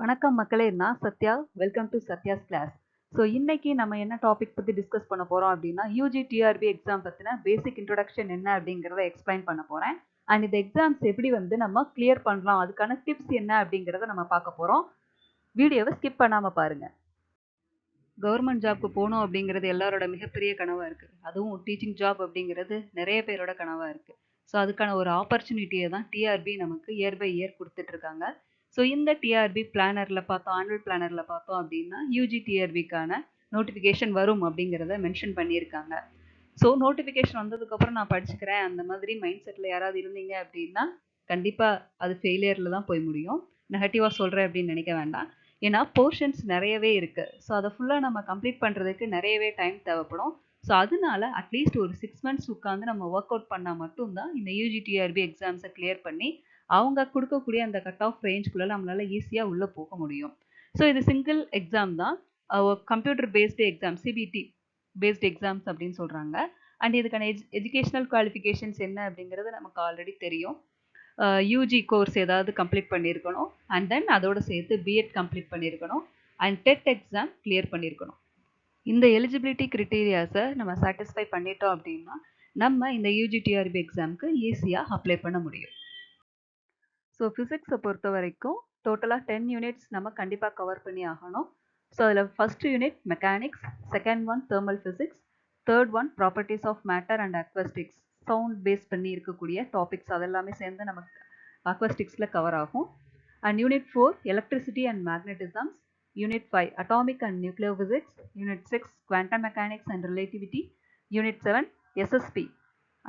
வணக்கம் மக்களே, நான் Sathya. Welcome to Sathya's class. So இன்னைக்கு நம்ம என்ன டாபிக் பற்றி டிஸ்கஸ் பண்ண போகிறோம் அப்படின்னா யூஜி டிஆர்பி எக்ஸாம் பற்றின பேசிக் இன்ட்ரொடக்ஷன் என்ன அப்படிங்கிறத எக்ஸ்பிளைன் பண்ண போகிறேன். அண்ட் இந்த எக்ஸாம்ஸ் எப்படி நம்ம கிளியர் பண்ணலாம், அதுக்கான டிப்ஸ் என்ன அப்படிங்கிறத நம்ம பார்க்க போகிறோம். வீடியோவை ஸ்கிப் பண்ணாமல் பாருங்கள். கவர்மெண்ட் ஜாப்க்கு போகணும் அப்படிங்கிறது எல்லாரோட மிகப்பெரிய கனவாக இருக்குது. அதுவும் டீச்சிங் ஜாப் அப்படிங்கிறது நிறைய பேரோட கனவாக இருக்குது. ஸோ அதுக்கான ஒரு ஆப்பர்ச்சுனிட்டியை தான் டிஆர்பி நமக்கு இயர் பை இயர் கொடுத்துட்ருக்காங்க. ஸோ இந்த டிஆர்பி பிளானரில் பார்த்தோம், ஆனுவல் பிளானரில் பார்த்தோம் அப்படின்னா யூஜி டிஆர்பிக்கான நோட்டிஃபிகேஷன் வரும் அப்படிங்கிறத மென்ஷன் பண்ணியிருக்காங்க. ஸோ நோட்டிஃபிகேஷன் வந்ததுக்கப்புறம் நான் படிச்சுக்கிறேன் அந்த மாதிரி மைண்ட் செட்டில் யாராவது இருந்தீங்க அப்படின்னா கண்டிப்பாக அது ஃபெயிலியரில் தான் போய் முடியும். நெகட்டிவாக சொல்கிறேன் அப்படின்னு நினைக்க வேண்டாம். ஏன்னா போர்ஷன்ஸ் நிறையவே இருக்குது. ஸோ அதை ஃபுல்லாக நம்ம கம்ப்ளீட் பண்ணுறதுக்கு நிறையவே டைம் தேவைப்படும். ஸோ அதனால அட்லீஸ்ட் ஒரு 6 மந்த்ஸ் உட்காந்து நம்ம ஒர்க் அவுட் பண்ணால் மட்டும்தான் இந்த யூஜிடிஆர்பி எக்ஸாம்ஸை கிளியர் பண்ணி அவங்க கொடுக்கக்கூடிய அந்த கட் ஆஃப் ரேஞ்சுக்குள்ளே நம்மளால் ஈஸியாக உள்ளே போக முடியும். ஸோ இது சிங்கிள் எக்ஸாம் தான், computer based exam, CBT based exams அப்படின்னு சொல்கிறாங்க. அண்ட் இதுக்கான எஜுகேஷனல் குவாலிஃபிகேஷன்ஸ் என்ன அப்படிங்கிறது நமக்கு ஆல்ரெடி தெரியும். யூஜி கோர்ஸ் ஏதாவது கம்ப்ளீட் பண்ணியிருக்கணும், அண்ட் தென் அதோடு சேர்த்து பிஎட் கம்ப்ளீட் பண்ணியிருக்கணும், அண்ட் டெட் எக்ஸாம் கிளியர் பண்ணியிருக்கணும். இந்த எலிஜிபிலிட்டி க்ரிட்டீரியாஸை நம்ம சாட்டிஸ்ஃபை பண்ணிட்டோம் அப்படின்னா நம்ம இந்த யூஜிடிஆர்பி எக்ஸாமுக்கு ஈஸியாக அப்ளை பண்ண முடியும். ஸோ ஃபிசிக்ஸை பொறுத்த வரைக்கும் டோட்டலாக 10 யூனிட்ஸ் நம்ம கண்டிப்பாக கவர் பண்ணி ஆகணும். ஸோ அதில் first unit mechanics, second one thermal physics, third one properties of matter and acoustics, sound base பண்ணி இருக்கக்கூடிய டாபிக்ஸ் அதெல்லாமே சேர்ந்து நமக்கு அக்வஸ்டிக்ஸில் கவர் ஆகும். And unit 4 electricity and magnetisms, unit 5 atomic and nuclear physics, unit 6 quantum mechanics and relativity, unit 7 SSP,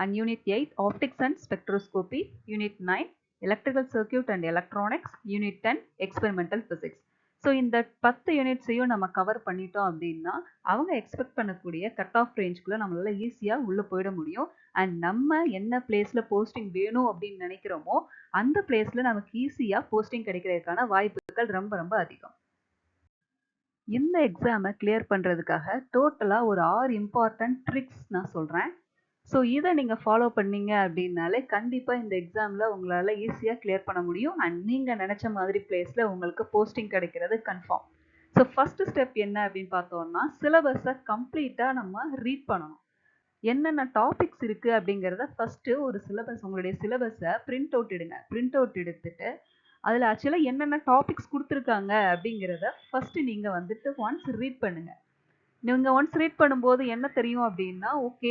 and unit 8 optics and spectroscopy, unit 9 electrical circuit and electronics, unit 10 experimental physics. So இந்த 10 யூனிட்ஸையும் நம்ம cover பண்ணிட்டோம் அப்படின்னா அவங்க expect பண்ணக்கூடிய cut off ரேஞ்சுக்குள்ளே நம்மளால ஈஸியாக உள்ளே போயிட முடியும். அண்ட் நம்ம என்ன பிளேஸில் போஸ்டிங் வேணும் அப்படின்னு நினைக்கிறோமோ அந்த பிளேஸில் நமக்கு ஈஸியாக போஸ்டிங் கிடைக்கிறதுக்கான வாய்ப்புகள் ரொம்ப ரொம்ப அதிகம். இந்த எக்ஸாமை கிளியர் பண்ணுறதுக்காக டோட்டலாக ஒரு 6 இம்பார்ட்டன்ட் ட்ரிக்ஸ் நான் சொல்கிறேன். ஸோ இதை நீங்கள் ஃபாலோ பண்ணீங்க அப்படின்னாலே கண்டிப்பாக இந்த எக்ஸாமில் உங்களால் ஈஸியாக கிளியர் பண்ண முடியும். அண்ட் நீங்கள் நினச்ச மாதிரி பிளேஸில் உங்களுக்கு போஸ்டிங் கிடைக்கிறது கன்ஃபார்ம். ஸோ ஃபஸ்ட்டு ஸ்டெப் என்ன அப்படின்னு பார்த்தோம்னா சிலபஸை கம்ப்ளீட்டாக நம்ம ரீட் பண்ணணும். என்னென்ன டாபிக்ஸ் இருக்குது அப்படிங்கிறத ஃபஸ்ட்டு ஒரு சிலபஸ், உங்களுடைய சிலபஸை பிரிண்ட் அவுட் எடுங்க. பிரிண்ட் அவுட் எடுத்துட்டு அதில் ஆக்சுவலாக என்னென்ன டாபிக்ஸ் கொடுத்துருக்காங்க அப்படிங்கிறத ஃபஸ்ட்டு நீங்கள் ஒன்ஸ் ரீட் பண்ணுங்கள். நீங்கள் ஒன்ஸ் ரீட் பண்ணும்போது என்ன தெரியும் அப்படின்னா, ஓகே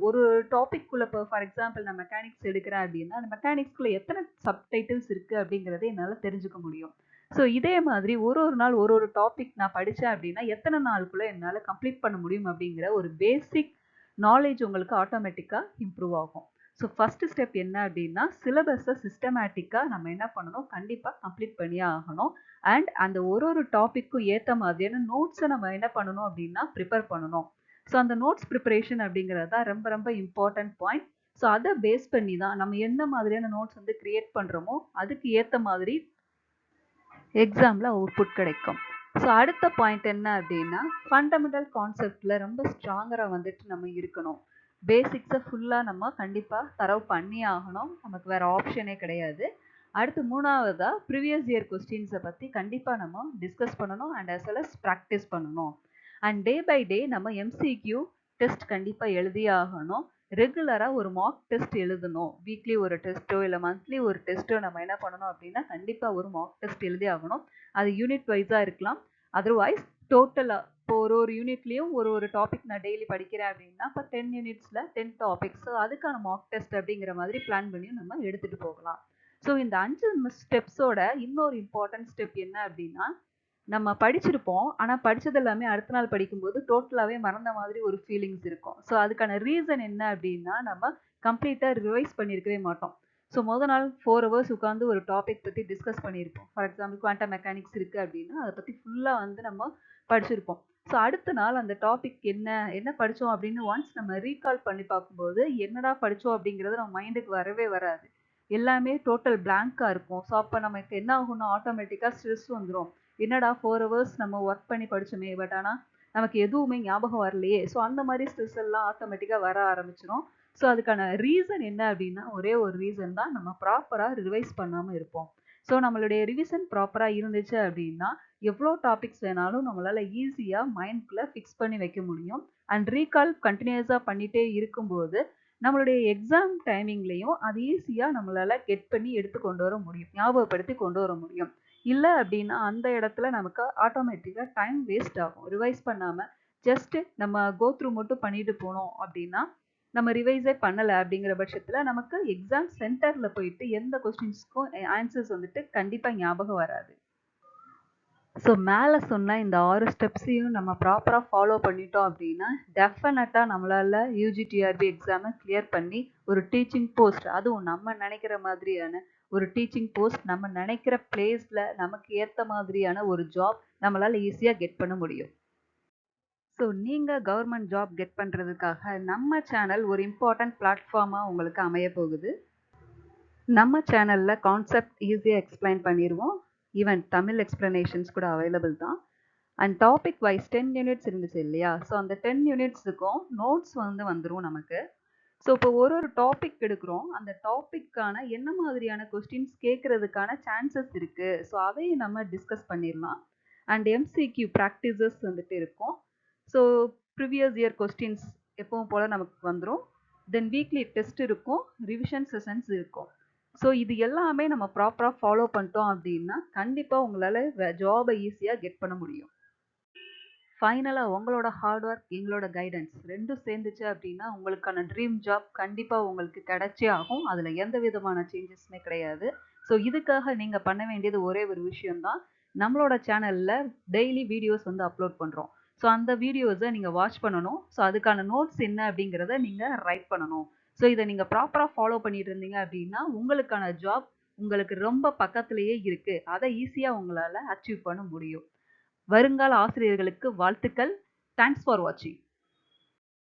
ஒரு டாபிக்குள்ளே இப்போ ஃபார் எக்ஸாம்பிள் நான் மெக்கானிக்ஸ் எடுக்கிறேன் அப்படின்னா அந்த மெக்கானிக்ஸ்குள்ளே எத்தனை சப்டைட்டில்ஸ் இருக்குது அப்படிங்கிறத என்னால் தெரிஞ்சுக்க முடியும். ஸோ இதே மாதிரி ஒரு நாள் ஒரு டாபிக் நான் படித்தேன் அப்படின்னா எத்தனை நாளுக்குள்ளே என்னால் கம்ப்ளீட் பண்ண முடியும் அப்படிங்கிற ஒரு பேசிக் நாலேஜ் உங்களுக்கு ஆட்டோமேட்டிக்காக இம்ப்ரூவ் ஆகும். ஸோ ஃபஸ்ட்டு ஸ்டெப் என்ன அப்படின்னா சிலபஸை சிஸ்டமேட்டிக்காக நம்ம என்ன பண்ணணும், கண்டிப்பாக கம்ப்ளீட் பண்ணியே ஆகணும். அண்ட் அந்த ஒரு டாப்பிக்கும் ஏற்ற மாதிரியான நோட்ஸை நம்ம என்ன பண்ணணும் அப்படின்னா ப்ரிப்பேர் பண்ணணும். ஸோ அந்த நோட்ஸ் ப்ரிப்பரேஷன் அப்படிங்கிறது தான் ரொம்ப ரொம்ப இம்பார்ட்டன்ட் பாயிண்ட். ஸோ அதை பேஸ் பண்ணி தான் நம்ம எந்த மாதிரியான நோட்ஸ் கிரியேட் பண்ணுறோமோ அதுக்கு ஏற்ற மாதிரி எக்ஸாமில் அவுட்புட் கிடைக்கும். ஸோ அடுத்த பாயிண்ட் என்ன அப்படின்னா ஃபண்டமெண்டல் கான்செப்டில் ரொம்ப ஸ்ட்ராங்கராக நம்ம இருக்கணும். பேசிக்ஸை ஃபுல்லாக நம்ம கண்டிப்பாக தரவு பண்ணி ஆகணும், நமக்கு வேறு ஆப்ஷனே கிடையாது. அடுத்து மூணாவதாக ப்ரீவியஸ் இயர் கொஸ்டின்ஸை பற்றி கண்டிப்பாக நம்ம டிஸ்கஸ் பண்ணணும் and as well as practice பண்ணணும். அண்ட் டே பை டே நம்ம எம்சிக்யூ டெஸ்ட் கண்டிப்பாக எழுதியே ஆகணும். ரெகுலராக ஒரு மார்க் டெஸ்ட் எழுதணும். வீக்லி ஒரு டெஸ்ட்டோ இல்லை மந்த்லி ஒரு டெஸ்ட்டோ நம்ம என்ன பண்ணணும் அப்படின்னா கண்டிப்பாக ஒரு மார்க் டெஸ்ட் எழுதி ஆகணும். அது யூனிட் வைஸாக இருக்கலாம், அதர்வைஸ் டோட்டலாக இப்போ ஒரு யூனிட்லேயும் ஒரு டாபிக் நான் டெய்லி படிக்கிறேன் அப்படின்னா இப்போ 10 யூனிட்ஸில் 10 டாபிக்ஸ், ஸோ அதுக்கான மார்க் டெஸ்ட் அப்படிங்கிற மாதிரி பிளான் பண்ணி நம்ம எடுத்துகிட்டு போகலாம். ஸோ இந்த 5 ஸ்டெப்ஸோட இன்னொரு இம்பார்ட்டன்ட் ஸ்டெப் என்ன அப்படின்னா நம்ம படிச்சிருப்போம், ஆனால் படித்தது எல்லாமே அடுத்த நாள் படிக்கும்போது டோட்டலாகவே மறந்த மாதிரி ஒரு ஃபீலிங்ஸ் இருக்கும். ஸோ அதுக்கான ரீசன் என்ன அப்படின்னா நம்ம கம்ப்ளீட்டாக ரிவைஸ் பண்ணியிருக்கவே மாட்டோம். ஸோ நாள் 4 ஹவர்ஸ் உட்காந்து ஒரு டாபிக் பற்றி டிஸ்கஸ் பண்ணியிருப்போம். ஃபார் எக்ஸாம்பிள் குவாண்டம் மெக்கானிக்ஸ் இருக்குது அப்படின்னா அதை பற்றி ஃபுல்லாக நம்ம படிச்சிருப்போம். ஸோ அடுத்த நாள் அந்த டாபிக் என்ன படித்தோம் அப்படின்னு ஒன்ஸ் நம்ம ரீகால் பண்ணி பார்க்கும்போது என்னடா படித்தோம் அப்படிங்கிறது நம்ம மைண்டுக்கு வரவே வராது. எல்லாமே டோட்டல் பிளாங்காக இருக்கும். ஸோ அப்போ நமக்கு என்ன ஆகும்னா ஆட்டோமேட்டிக்காக ஸ்ட்ரெஸ் வந்துடும். என்னடா 4 ஹவர்ஸ் நம்ம ஒர்க் பண்ணி படித்தோமே, பட் ஆனால் நமக்கு எதுவுமே ஞாபகம் வரலையே. ஸோ அந்த மாதிரி ஸ்ட்ரெஸ் எல்லாம் ஆட்டோமேட்டிக்காக வர ஆரம்பிச்சிடும். ஸோ அதுக்கான ரீசன் என்ன அப்படின்னா ஒரே ஒரு ரீசன் தான், நம்ம ப்ராப்பராக ரிவைஸ் பண்ணாமல் இருப்போம். ஸோ நம்மளுடைய ரிவிஷன் ப்ராப்பராக இருந்துச்சு அப்படின்னா எவ்வளோ டாபிக்ஸ் வேணாலும் நம்மளால் ஈஸியாக மைண்ட்குள்ளே ஃபிக்ஸ் பண்ணி வைக்க முடியும். அண்ட் ரீகால் கண்டினியூஸாக பண்ணிகிட்டே இருக்கும்போது நம்மளுடைய எக்ஸாம் டைமிங்லேயும் அது ஈஸியாக நம்மளால் கெட் பண்ணி எடுத்து கொண்டு வர முடியும், ஞாபகப்படுத்தி கொண்டு வர முடியும். இல்லை அப்படின்னா அந்த இடத்துல நமக்கு ஆட்டோமேட்டிக்காக டைம் வேஸ்ட் ஆகும். ரிவைஸ் பண்ணாமல் ஜஸ்ட்டு நம்ம கோ த்ரூ மட்டும் பண்ணிட்டு போனோம் அப்படின்னா நம்ம ரிவைஸே பண்ணலை அப்படிங்கிற பட்சத்தில் நமக்கு எக்ஸாம் சென்டரில் போயிட்டு எந்த கொஸ்டின்ஸ்க்கும் ஆன்சர்ஸ் வந்துட்டு கண்டிப்பாக ஞாபகம் வராது. ஸோ மேலே சொன்ன இந்த 6 ஸ்டெப்ஸையும் நம்ம ப்ராப்பராக ஃபாலோ பண்ணிட்டோம் அப்படின்னா டெஃபினட்டாக நம்மளால் யூஜிடிஆர்பி எக்ஸாமை கிளியர் பண்ணி ஒரு டீச்சிங் போஸ்ட், அதுவும் நம்ம நினைக்கிற மாதிரியான ஒரு டீச்சிங் போஸ்ட், நம்ம நினைக்கிற பிளேஸில் நமக்கு ஏற்ற மாதிரியான ஒரு ஜாப் நம்மளால் ஈஸியாக கெட் பண்ண முடியும். ஸோ நீங்கள் கவர்மெண்ட் ஜாப் கெட் பண்ணுறதுக்காக நம்ம சேனல் ஒரு இம்பார்ட்டன்ட் பிளாட்ஃபார்மாக உங்களுக்கு அமைய போகுது. நம்ம சேனலில் கான்செப்ட் ஈஸியாக எக்ஸ்பிளைன் பண்ணிடுவோம். ஈவன் தமிழ் எக்ஸ்பிளனேஷன்ஸ் கூட அவைலபிள் தான். அண்ட் டாபிக் வைஸ் 10 யூனிட்ஸ் இருந்துச்சு இல்லையா? ஸோ அந்த 10 யூனிட்ஸுக்கும் நோட்ஸ் வந்துடும் நமக்கு. ஸோ இப்போ ஒரு டாபிக் எடுக்கிறோம், அந்த டாப்பிக்கான என்ன மாதிரியான கொஸ்டின்ஸ் கேட்குறதுக்கான சான்சஸ் இருக்குது, ஸோ அதையும் நம்ம டிஸ்கஸ் பண்ணிடலாம். அண்ட் எம்சிக்யூ ப்ராக்டிசஸ் வந்துட்டு இருக்கும். ஸோ ப்ரீவியஸ் இயர் கொஸ்டின்ஸ் எப்பவும் போல் நமக்கு வந்துடும். தென் வீக்லி டெஸ்ட் இருக்கும், ரிவிஷன் செஷன்ஸ் இருக்கும். ஸோ இது எல்லாமே நம்ம ப்ராப்பராக ஃபாலோ பண்ணிட்டோம் அப்படின்னா கண்டிப்பாக உங்களால் ஜாபை ஈஸியாக கெட் பண்ண முடியும். ஃபைனலாக உங்களோட ஹார்ட் ஒர்க், எங்களோட கைடன்ஸ் ரெண்டும் சேர்ந்துச்சு அப்படின்னா உங்களுக்கான ட்ரீம் ஜாப் கண்டிப்பாக உங்களுக்கு கிடைச்சே ஆகும். அதில் எந்த விதமான சேஞ்சஸுமே கிடையாது. ஸோ இதுக்காக நீங்கள் பண்ண வேண்டியது ஒரே ஒரு விஷயம்தான். நம்மளோட சேனலில் டெய்லி வீடியோஸ் அப்லோட் பண்ணுறோம். ஸோ அந்த வீடியோஸை நீங்கள் வாட்ச் பண்ணணும். ஸோ அதுக்கான நோட்ஸ் என்ன அப்படிங்கிறத நீங்கள் ரைட் பண்ணணும். ஸோ இதை நீங்கள் ப்ராப்பராக ஃபாலோ பண்ணிட்டு இருந்தீங்க அப்படின்னா உங்களுக்கான ஜாப் உங்களுக்கு ரொம்ப பக்கத்துலேயே இருக்குது. அதை ஈஸியாக உங்களால் அச்சீவ் பண்ண முடியும். வருங்கால ஆசிரியர்களுக்கு வாழ்த்துக்கள். தேங்க்ஸ் ஃபார் வாட்சிங்.